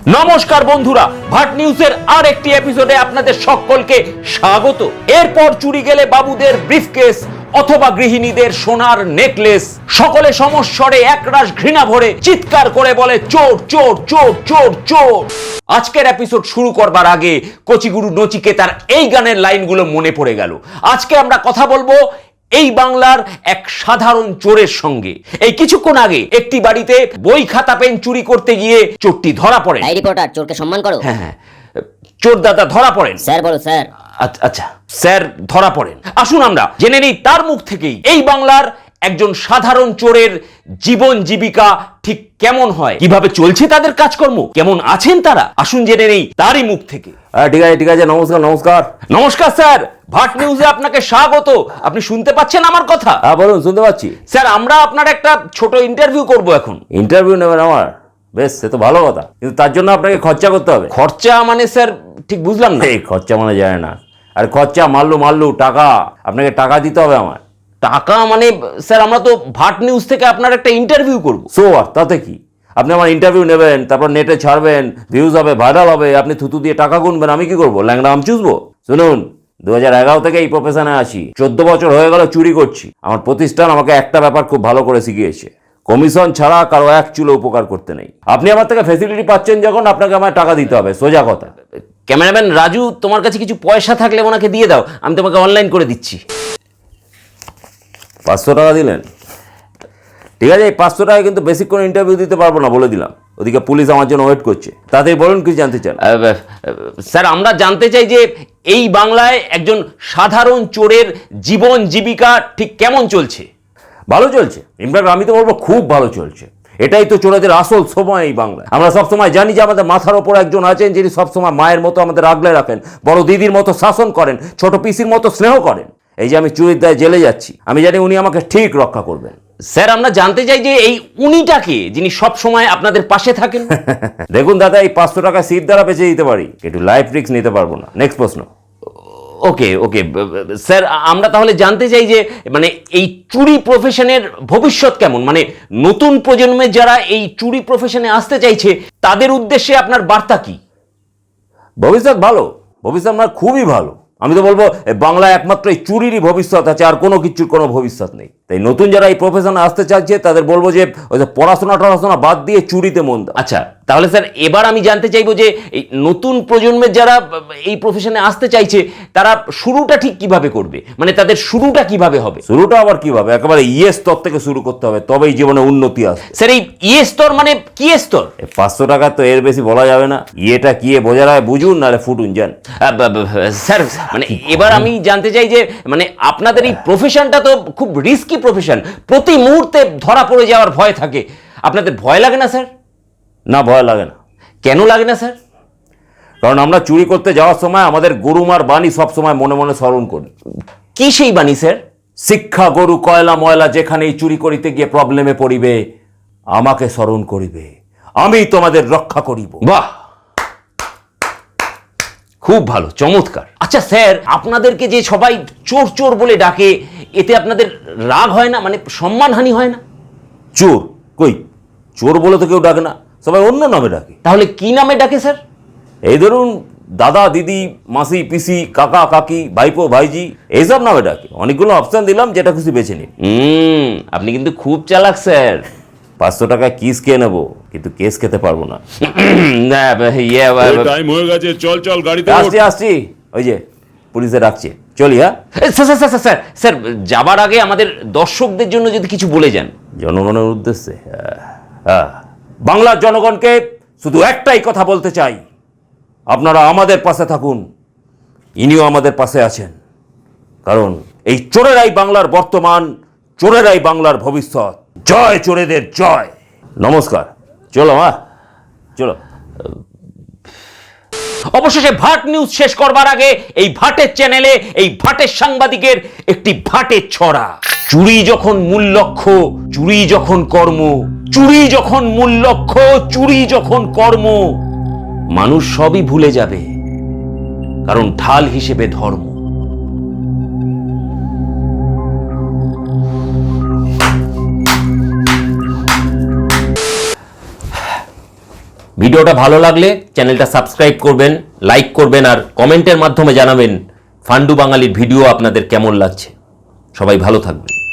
নমস্কার বন্ধুরা, ভাট নিউজের আর একটি এপিসোডে আপনাদের সকলকে স্বাগত। এরপর চুরি গেলে বাবুদের ব্রিফকেস অথবা গৃহিণীদের সোনার নেকলেস, সকলে সমস্বরে একরাশ ঘৃণা ভরে চিৎকার করে বলে চোর চোর চোর চোর চোর। আজকের এপিসোড শুরু করবার আগে কচিগুরু নচিকেতার এই গানের লাইনগুলো মনে পড়ে গেল। আজকে আমরা কথা বলবো এই বাংলার এক সাধারণ চোরের সঙ্গে। এই কিছুক্ষণ আগে একটি বাড়িতে বই খাতা পেন চুরি করতে গিয়ে চোরটি ধরা পড়ে। এই রিপোর্টার, চোরকে সম্মান করো। হ্যাঁ, চোর দাদা ধরা পড়েন। স্যার বলো স্যার। আচ্ছা, স্যার ধরা পড়েন। আসুন আমরা জেনে নিই তার মুখ থেকেই এই বাংলার একজন সাধারণ চোরের জীবন জীবিকা ঠিক কেমন হয়, কিভাবে চলছে তাদের কাজকর্ম, কেমন আছেন তারা। আসুন জেনে নেই তারই মুখ থেকে। ঠিক আছে, নমস্কার। নমস্কার স্যার, ভাট নিউজে আপনাকে স্বাগত। আপনি শুনতে পাচ্ছেন আমার কথা? হ্যাঁ বলুন, শুনতে পাচ্ছি। স্যার, আমরা আপনার একটা ছোট ইন্টারভিউ করব এখন। ইন্টারভিউ নেবেন আমার? বেশ, সে তো ভালো কথা, কিন্তু তার জন্য আপনাকে খরচা করতে হবে। খরচা মানে স্যার ঠিক বুঝলাম না। এই খরচা মানে যায় না, আর খরচা মারলু টাকা, আপনাকে টাকা দিতে হবে আমার। টাকা মানে স্যার, আমরা তো ভাট নিউজ থেকে আপনার একটা ইন্টারভিউ করব। সো আর তাতে কি, আপনি আমার ইন্টারভিউ নেবেন, তারপর নেটে ছাড়বেন, ভিউজ হবে, ভাইরাল হবে, আপনি থুতু দিয়ে টাকা গুনবেন, আমি কি করবো? ল্যাংড়া আম চুষবো? শুনুন, 2011 থেকে এই প্রফেশনে আসি, 14 বছর হয়ে গেল চুরি করছি। আমার প্রতিষ্ঠান আমাকে একটা ব্যাপার খুব ভালো করে শিখিয়েছে, কমিশন ছাড়া কারো এক চুলো উপকার করতে নেই। আপনি আমার থেকে ফ্যাসিলিটি পাচ্ছেন যখন, আপনাকে আমার টাকা দিতে হবে, সোজা কথা। ক্যামেরাম্যান রাজু, তোমার কাছে কিছু পয়সা থাকলে ওনাকে দিয়ে দাও, আমি তোমাকে অনলাইন করে দিচ্ছি। 500 টাকা দিলেন? ঠিক আছে, এই 500 টাকা কিন্তু বেশিক্ষণ ইন্টারভিউ দিতে পারবো না, বলে দিলাম। ওদিকে পুলিশ আমার জন্য ওয়েট করছে। তাদের বলুন, কি জানতে চান? স্যার, আমরা জানতে চাই যে এই বাংলায় একজন সাধারণ চোরের জীবন জীবিকা ঠিক কেমন চলছে। ভালো চলছে, ইনফ্যাক্ট আমি তো বলবো খুব ভালো চলছে। এটাই তো চোরেদের আসল সময় এই বাংলায়। আমরা সবসময় জানি যে আমাদের মাথার ওপর একজন আছেন যিনি সবসময় মায়ের মতো আমাদের আগলে রাখেন, বড় দিদির মতো শাসন করেন, ছোট পিসির মতো স্নেহ করেন। এই যে আমি চুরির দায়ে জেলে যাচ্ছি, আমি জানি উনি আমাকে ঠিক রক্ষা করবেন। স্যার, আমরা জানতে চাই যে এই উনিটাকে যিনি সব সময় আপনাদের পাশে থাকেন। দেখুন দাদা, এই 500 টাকা সিট দ্বারা বেঁচে দিতে পারি, একটু লাইফ রিস্ক নিতে পারবো না। নেক্সট প্রশ্ন। ওকে স্যার, আমরা তাহলে জানতে চাই যে মানে এই চুরি প্রফেশনের ভবিষ্যৎ কেমন, মানে নতুন প্রজন্মের যারা এই চুরি প্রফেশনে আসতে চাইছে তাদের উদ্দেশ্যে আপনার বার্তা কি? ভবিষ্যৎ ভালো, ভবিষ্যৎ আমার খুবই ভালো। আমি তো বলবো বাংলায় একমাত্র এই চুরিরই ভবিষ্যৎ আছে, আর কোনো কিছুর কোনো ভবিষ্যৎ নেই। তাই নতুন যারা এই প্রফেশনে আসতে চাইছে তাদের বলবো যে ওই যে পড়াশোনা বাদ দিয়ে চুরিতে মন দাও। আচ্ছা, তাহলে স্যার এবার আমি জানতে চাইবো যে এই নতুন প্রজন্মের যারা এই প্রফেশনে আসতে চাইছে তারা শুরুটা ঠিক কিভাবে করবে, মানে তাদের শুরুটা কিভাবে হবে? শুরুটা আবার কিভাবে? একেবারে স্তর থেকে শুরু করতে হবে, তবেই জীবনে উন্নতি আসবে। স্যার, এই স্তর মানে কি স্তর? 500 টাকা তো এর বেশি বলা যাবে না। ইয়েটা কি বোঝা যায় বুঝুন, নাহলে ফুটুন যান। স্যার, মানে এবার আমি জানতে চাই যে মানে আপনাদের এই প্রফেশনটা তো খুব রিস্কি প্রফেশন, প্রতি মুহূর্তে ধরা পড়ে যাওয়ার ভয় থাকে। আপনাদের ভয় লাগে না স্যার? না, ভয় লাগে না। কেন লাগে না স্যার? কারণ আমরা চুরি করতে যাওয়ার সময় আমাদের গরুমার বাণী সব সময় মনে মনে স্মরণ করি। কি সেই বাণী স্যার? শিক্ষা গরু কয়লা ময়লা যেখানেই চুরি করিতে গিয়ে প্রবলেমে পড়িবে, আমাকে স্মরণ করিবে, আমি তোমাদের রক্ষা করিব। বাহ, খুব ভালো, চমৎকার। আচ্ছা স্যার, আপনাদেরকে যে সবাই চোর চোর বলে ডাকে, এতে আপনাদের রাগ হয় না, মানে সম্মানহানি হয় না? চোর কই, চোর বলে তো কেউ ডাকে না, সবাই অন্য নামে ডাকে। তাহলে কি নামে ডাকে স্যার? এই ধরুন, দাদা দিদি, মাসি পিসি, কাকা কাকি, ভাইপো ভাইজি, এইসব নামে ডাকে। অনেকগুলো অপশন দিলাম, যেটা খুশি বেছে নিন। আপনি কিন্তু খুব চালাক স্যার। 500 টাকা কিস খেয়ে নেবো, কিন্তু কেস খেতে পারবো না। টাইম হয়ে গেছে, চল গাড়িতে আসছি, ওই যে পুলিশে রাখছে, চলি। হ্যাঁ স্যার, যাবার আগে আমাদের দর্শকদের জন্য যদি কিছু বলে যান। জনগণের উদ্দেশ্যে বাংলার জনগণকে শুধু একটাই কথা বলতে চাই, আপনারা আমাদের পাশে থাকুন। ইনিও আমাদের পাশে আছেন, কারণ এই চোরেরাই বাংলার বর্তমান, চোরেরাই বাংলার ভবিষ্যৎ। জয় চোরেদের জয়। নমস্কার, চলো চলো। অবশেষে ভাট নিউজ শেষ করবার আগে এই ভাটের চ্যানেলে এই ভাটের সাংবাদিকের একটি ভাটের ছড়া। চুরি যখন মূল লক্ষ্য, চুরি যখন কর্ম, চুরি যখন মূল লক্ষ্য, চুরি যখন কর্ম, মানুষ সবই ভুলে যাবে, কারণ ঢাল হিসেবে ধর্ম। ভিডিওটা ভালো লাগলে চ্যানেলটা সাবস্ক্রাইব করবেন, লাইক করবেন আর কমেন্টের মাধ্যমে জানাবেন ফান্ডু বাঙালির ভিডিও আপনাদের কেমন লাগছে। সবাই ভালো থাকবেন।